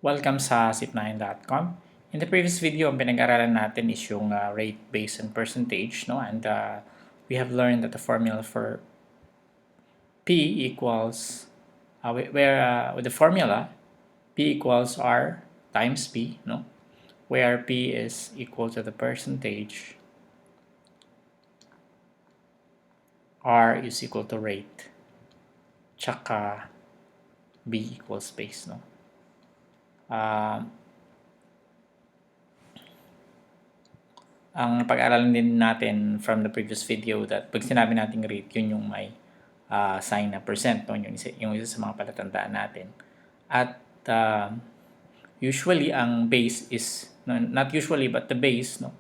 Welcome sa zip9.com. In the previous video, ang pinag-aralan natin is yung rate, base, and percentage, no? And we have learned that the formula for P equals, with the formula, P equals R times P, no? Where P is equal to the percentage, R is equal to rate, tsaka B equals base, no? Ang pag-aralan din natin from the previous video that pag sinabi nating rate, yun yung may sign na percent, no? Yung isa sa mga palatandaan natin. At usually, ang base is, no, not usually, but the base, no,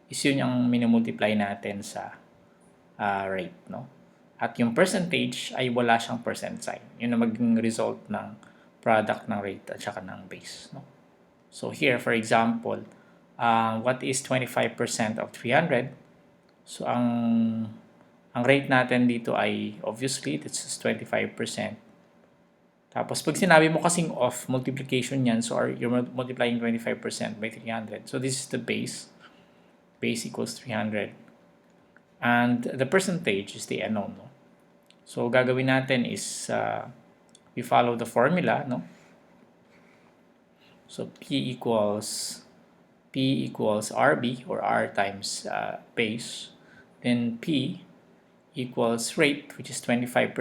is yun yung minimultiply natin sa rate, no? At yung percentage ay wala siyang percent sign. Yun ang maging result ng product ng rate at saka ng base, no? So here, for example, what is 25% of 300? So ang rate natin dito ay obviously this is 25%. Tapos pag sinabi mo kasing of multiplication yan, so you're multiplying 25% by 300. So this is the base. Base equals 300. And the percentage is the unknown, no? So gagawin natin is we follow the formula, no? So P equals RB, or R times base. Then P equals rate, which is 25%.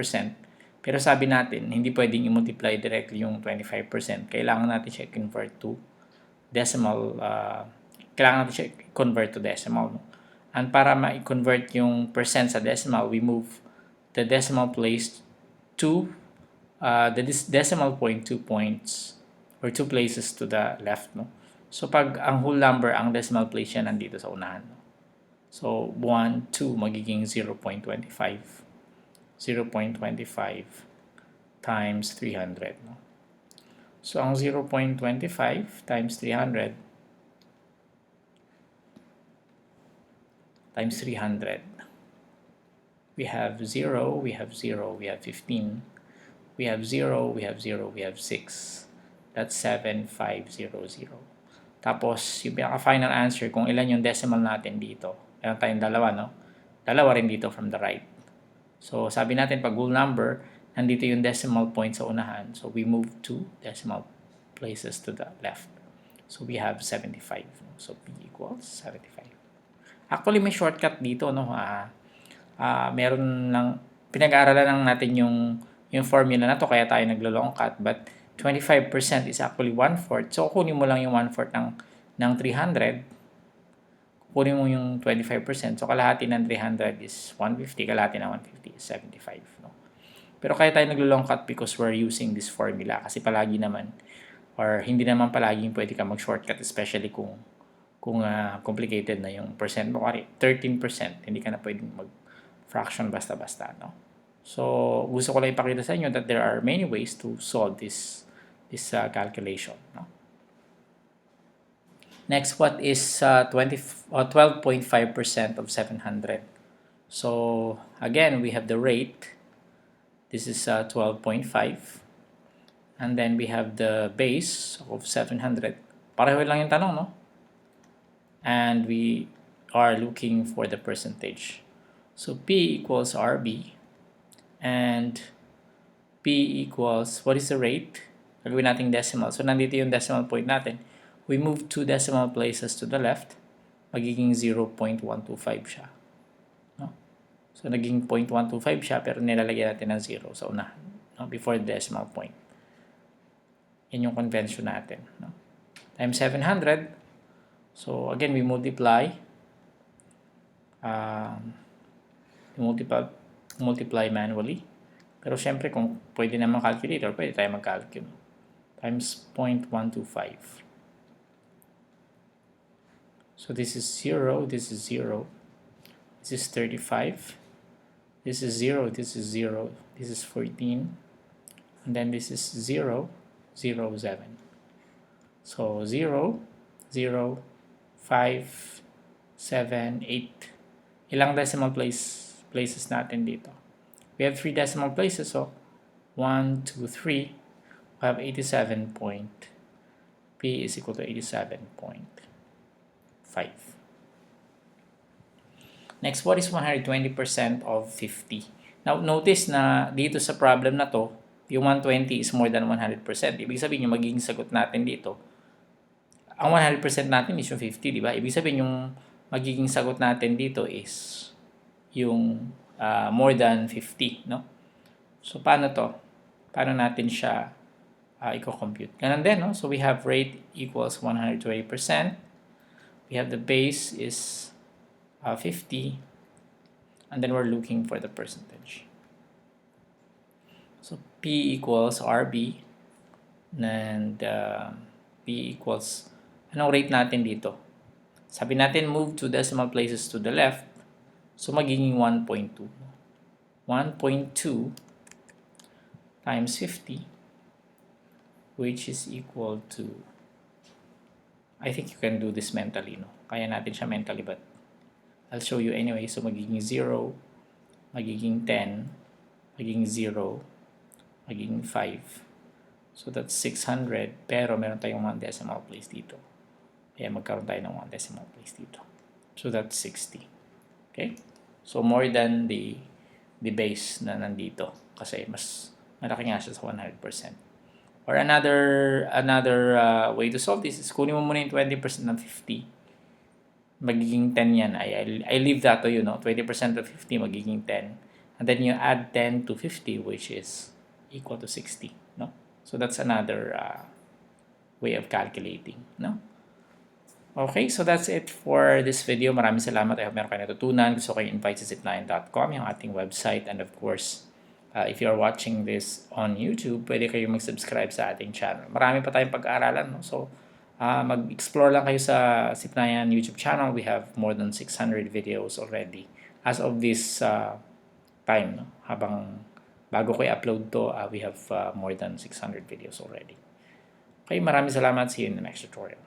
Pero sabi natin, hindi pwedeng i-multiply directly yung 25%. Kailangan natin siya i-convert to decimal. Kailangan natin siya i-convert to decimal, no? And para ma-convert yung percent sa decimal, we move the decimal place to the decimal point 2 points or 2 places to the left, no? So pag ang whole number, ang decimal place yan nandito sa unahan, no? So 1, 2 magiging 0.25. 0.25 times 300, no? So ang 0.25 times 300 times 300, we have 0, we have 0, we have 15, we have 0, we have 0, we have 6. That's 7500. Tapos, yung pinaka-final answer, kung ilan yung decimal natin dito. Meron tayong dalawa, no? Dalawa rin dito from the right. So, sabi natin, pag whole number, nandito yung decimal point sa unahan. So, we move 2 decimal places to the left. So, we have 75. So, P equals 75. Actually, may shortcut dito, no? Meron lang, pinag-aaralan lang natin yung formula na to, kaya tayo naglo-long cut. But 25% is actually 1/4. So, kunin mo lang yung 1/4 ng 300. Kunin mo yung 25%. So, kalahati ng 300 is 150. Kalahati ng 150 is 75. No? Pero kaya tayo naglo-long cut because we're using this formula. Kasi palagi naman, or hindi naman palaging pwede ka mag-shortcut, especially kung complicated na yung percent mo. 13%, hindi ka na pwedeng mag-fraction basta-basta, no? So, gusto ko lang ipakita sa inyo that there are many ways to solve this calculation, no? Next, what is 12.5% of 700? So, again, we have the rate. This is 12.5. And then we have the base of 700. Pareho lang yung tanong, no? And we are looking for the percentage. So P equals RB, and P equals, what is the rate? Gagawin natin decimal. So nandito yung decimal point natin. We move 2 decimal places to the left. Magiging 0.125 siya. No? So naging 0.125 siya, pero nilalagyan natin ng 0 sa unahan, no? Before the decimal point. Yan yung convention natin, no? Times 700. So, again, we multiply. Multiply manually. Pero, syempre, kung pwede naman calculator, pwede tayo mag-calculate. Times 0.125. So, this is 0. This is 0. This is 35. This is 0. This is 0. This is 14. And then, this is 0, 0, 7. So, 0, 0, 5, 7, 8. Ilang decimal places natin dito? We have 3 decimal places. So, 1, 2, 3. We have 87.5. P is equal to 87.5. Next, what is 120% of 50? Now, notice na dito sa problem na to, yung 120 is more than 100%. Ibig sabihin, yung magiging sagot natin dito, ang 100% natin is yung 50, di ba? Ibig sabihin, yung magiging sagot natin dito is yung more than 50, no? So, paano to? Paano natin siya i-compute? Ganun din, no? So, we have rate equals 120%. We have the base is 50. And then we're looking for the percentage. So, P equals RB. And P equals, anong rate natin dito? Sabi natin, move 2 decimal places to the left. So, magiging 1.2. 1.2 times 50, which is equal to, I think you can do this mentally, no? Kaya natin siya mentally, but I'll show you anyway. So, magiging 0, magiging 10, magiging 0, magiging 5. So, that's 600, pero meron tayong 1 decimal place dito. Kaya magkaroon tayo ng 1 decimal place dito. So, that's 60. Okay? So, more than the base na nandito. Kasi mas malaki nga siya sa 100%. Or another way to solve this is kunin mo muna yung 20% ng 50. Magiging 10 yan. I leave that to you, no? 20% of 50 magiging 10. And then you add 10 to 50, which is equal to 60, no? So that's another way of calculating, no? Okay, so that's it for this video. Maraming salamat. I hope meron kayo natutunan. Gusto ko i-invite sa zip9.com, yung ating website. And of course, if you are watching this on YouTube, pwede kayo mag-subscribe sa ating channel. Marami pa tayong pag-aaralan, no? So, mag-explore lang kayo sa Zip9 YouTube channel. We have more than 600 videos already. As of this time, no? Bago ko i-upload to, we have more than 600 videos already. Okay, maraming salamat. See you in the next tutorial.